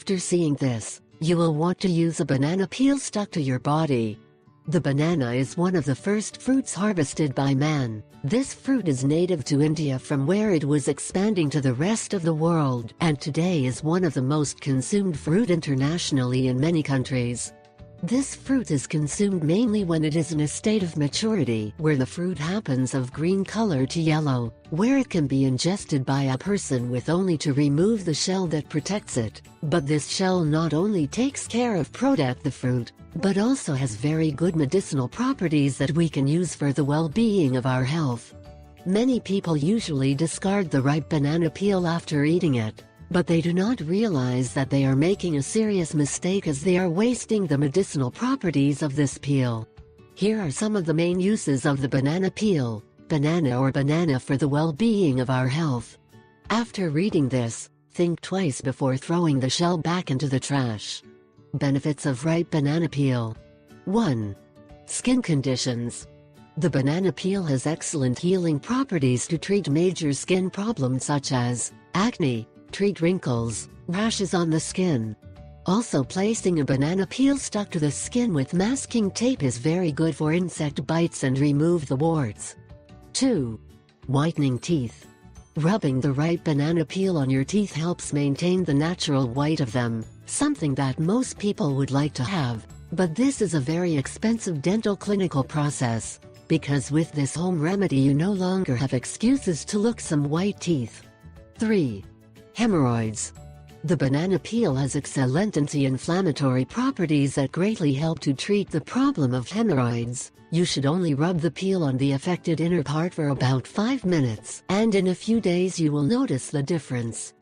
After seeing this, you will want to use a banana peel stuck to your body. The banana is one of the first fruits harvested by man. This fruit is native to India from where it was expanding to the rest of the world, and today is one of the most consumed fruit internationally in many countries. This fruit is consumed mainly when it is in a state of maturity, where the fruit happens of green color to yellow, where it can be ingested by a person with only to remove the shell that protects it. But this shell not only takes care of protect the fruit, but also has very good medicinal properties that we can use for the well-being of our health. Many people usually discard the ripe banana peel after eating it, but they do not realize that they are making a serious mistake as they are wasting the medicinal properties of this peel. Here are some of the main uses of the banana peel, banana for the well-being of our health. After reading this, think twice before throwing the shell back into the trash. Benefits of ripe banana peel. 1. Skin conditions. The banana peel has excellent healing properties to treat major skin problems such as acne, treat wrinkles, rashes on the skin. Also, placing a banana peel stuck to the skin with masking tape is very good for insect bites and remove the warts. 2. Whitening teeth. Rubbing the ripe banana peel on your teeth helps maintain the natural white of them, something that most people would like to have, but this is a very expensive dental clinical process, because with this home remedy you no longer have excuses to look some white teeth. 3. Hemorrhoids. The banana peel has excellent anti-inflammatory properties that greatly help to treat the problem of hemorrhoids. You should only rub the peel on the affected inner part for about 5 minutes, and in a few days you will notice the difference.